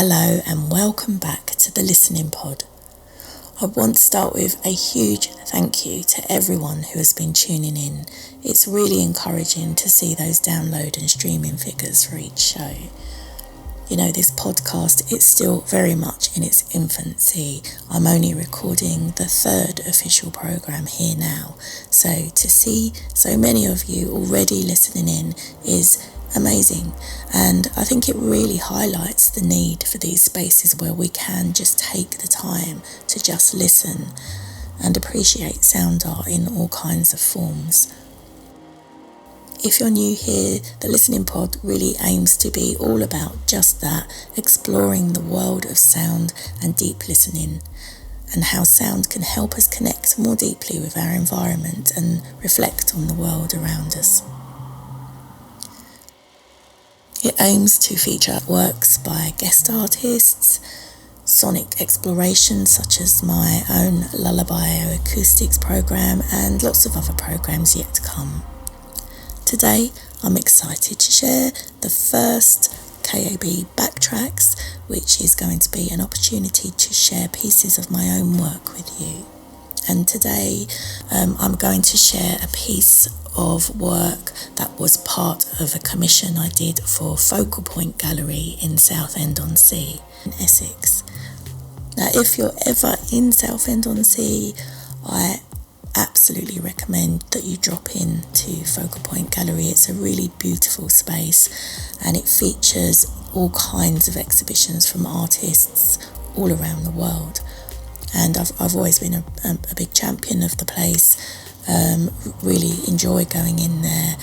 Hello and welcome back to the Listening Pod. I want to start with a huge thank you to everyone who has been tuning in. It's really encouraging to see those download and streaming figures for each show. You know, this podcast, it's still very much in its infancy. I'm only recording the third official programme here now. So to see so many of you already listening in is amazing. And I think it really highlights the need for these spaces where we can just take the time to just listen and appreciate sound art in all kinds of forms. If you're new here, the Listening Pod really aims to be all about just that, exploring the world of sound and deep listening, and how sound can help us connect more deeply with our environment and reflect on the world around us. It aims to feature works by guest artists, sonic explorations such as my own Lullaby Acoustics programme, and lots of other programmes yet to come. Today, I'm excited to share the first KAB Backtracks, which is going to be an opportunity to share pieces of my own work with you. And today, I'm going to share a piece of work that was part of a commission I did for Focal Point Gallery in Southend-on-Sea in Essex. Now, if you're ever in Southend-on-Sea, I absolutely recommend that you drop in to Focal Point Gallery. It's a really beautiful space and it features all kinds of exhibitions from artists all around the world. And I've always been a big champion of the place, really enjoy going in there.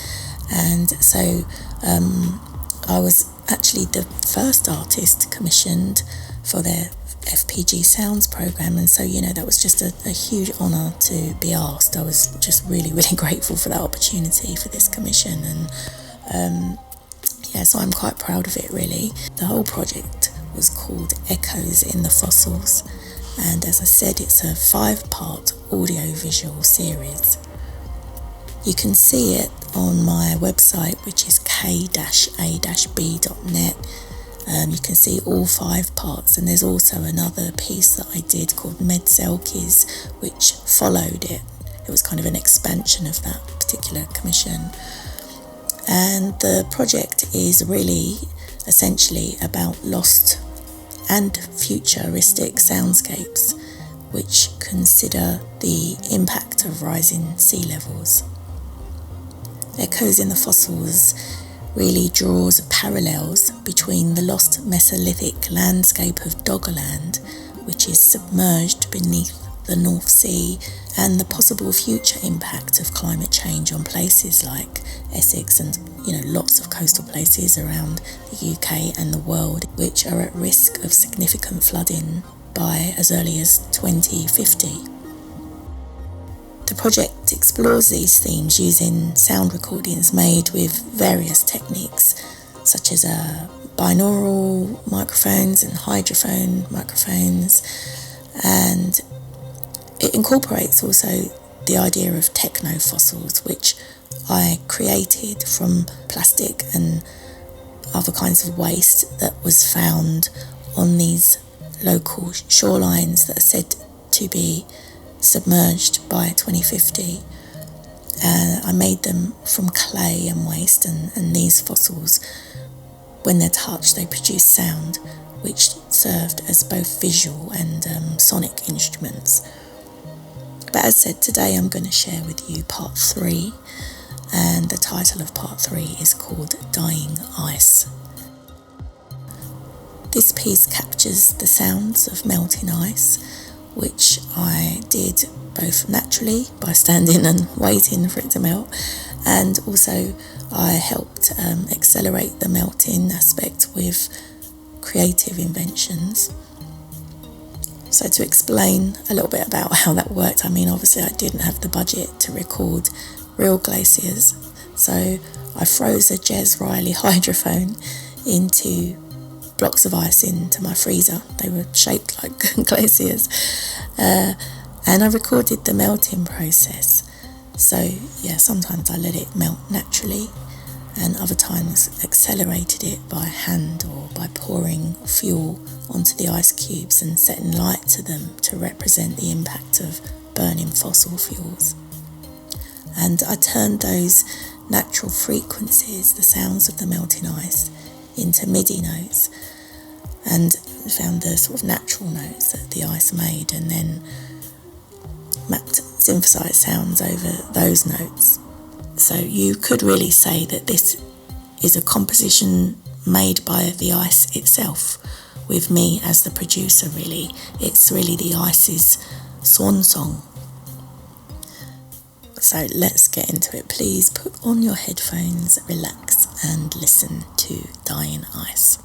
And so I was actually the first artist commissioned for their FPG Sounds programme, and so that was just a huge honour to be asked. I was just really grateful for that opportunity for this commission, and so I'm quite proud of it really. The whole project was called Echoes in the Fossils, and as I said, it's a 5-part audio-visual series. You can see it on my website, which is k-a-b.net. You can see all 5 parts, and there's also another piece that I did called Mesolithic, which followed it. It was kind of an expansion of that particular commission. And the project is really essentially about lost and futuristic soundscapes, which consider the impact of rising sea levels. Echoes in the Fossils really draws parallels between the lost Mesolithic landscape of Doggerland, which is submerged beneath the North Sea, and the possible future impact of climate change on places like Essex and lots of coastal places around the UK and the world, which are at risk of significant flooding by as early as 2050. The project explores these themes using sound recordings made with various techniques, such as binaural microphones and hydrophone microphones, and it incorporates also the idea of techno-fossils, which I created from plastic and other kinds of waste that was found on these local shorelines that are said to be submerged by 2050. I made them from clay and waste, and these fossils, when they're touched, they produce sound, which served as both visual and sonic instruments. But as said, today I'm going to share with you part 3, and the title of part 3 is called Dying Ice. This piece captures the sounds of melting ice, which I did both naturally by standing and waiting for it to melt, and also I helped accelerate the melting aspect with creative inventions. So to explain a little bit about how that worked, obviously I didn't have the budget to record real glaciers, so I froze a Jez Riley hydrophone into blocks of ice into my freezer. They were shaped like glaciers, and I recorded the melting process. So sometimes I let it melt naturally, and other times accelerated it by hand or by pouring fuel onto the ice cubes and setting light to them to represent the impact of burning fossil fuels. And I turned those natural frequencies, the sounds of the melting ice, into MIDI notes and found the sort of natural notes that the ice made, and then mapped synthesized sounds over those notes. So you could really say that this is a composition made by the ice itself, with me as the producer really. It's really the ice's swan song. So let's get into it. Please put on your headphones, relax and listen to Dying Ice.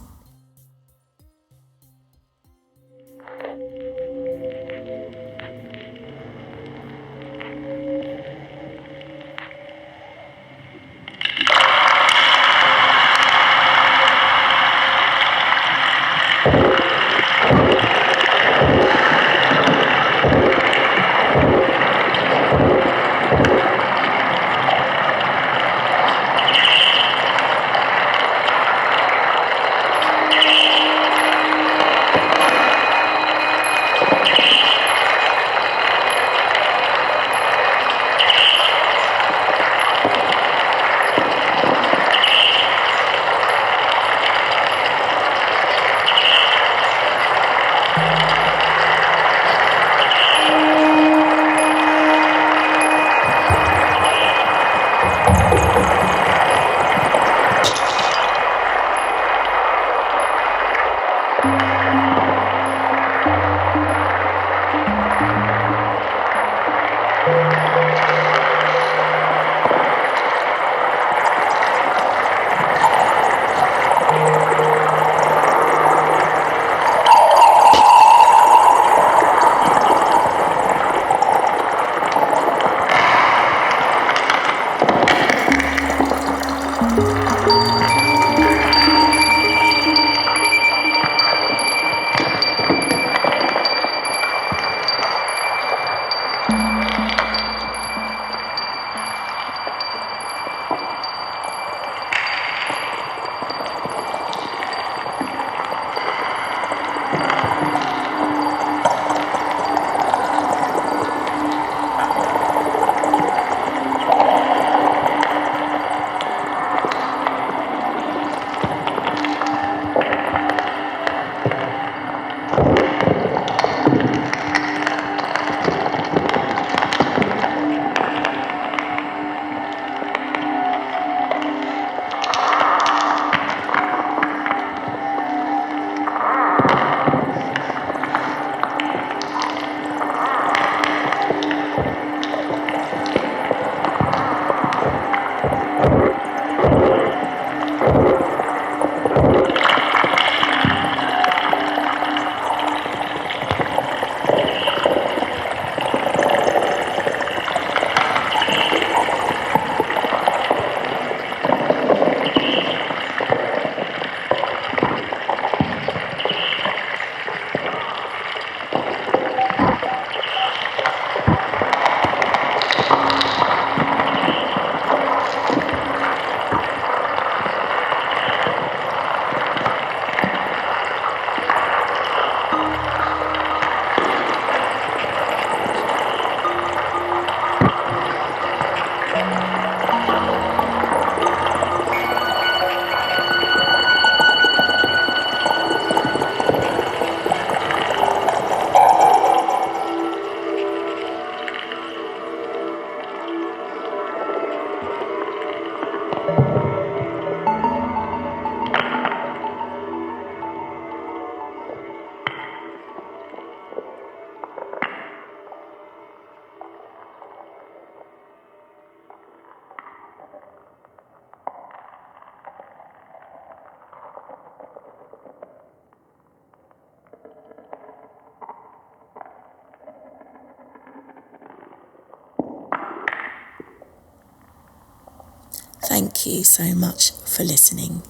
Thank you so much for listening.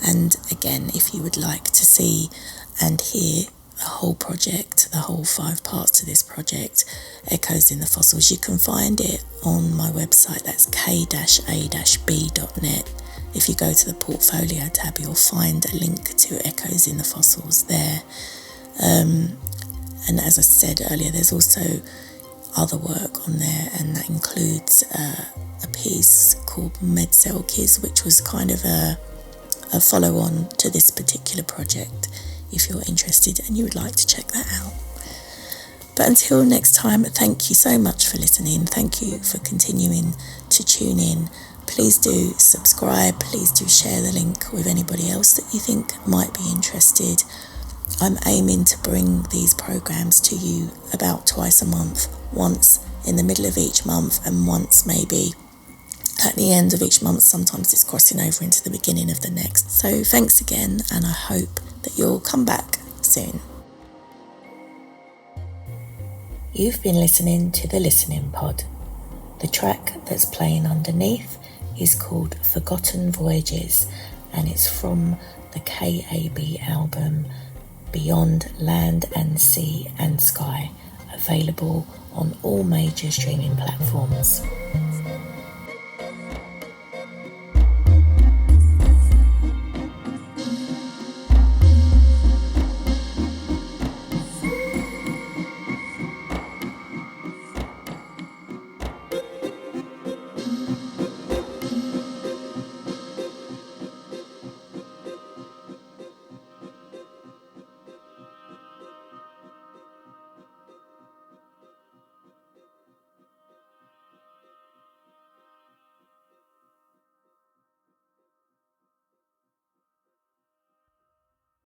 And again, if you would like to see and hear the whole project, the whole 5 parts to this project, Echoes in the Fossils, you can find it on my website. That's k-a-b.net. if you go to the portfolio tab, you'll find a link to Echoes in the Fossils there. And as I said earlier, there's also other work on there, and that includes a piece called Mesolithic, which was kind of a follow-on to this particular project, if you're interested and you would like to check that out. But until next time, thank you so much for listening. Thank you for continuing to tune in. Please do subscribe. Please do share the link with anybody else that you think might be interested. I'm aiming to bring these programs to you about twice a month, once in the middle of each month and once maybe at the end of each month. Sometimes it's crossing over into the beginning of the next. So thanks again, and I hope that you'll come back soon. You've been listening to the Listening Pod. The track that's playing underneath is called Forgotten Voyages, and it's from the KAB album Beyond Land and Sea and Sky, available on all major streaming platforms.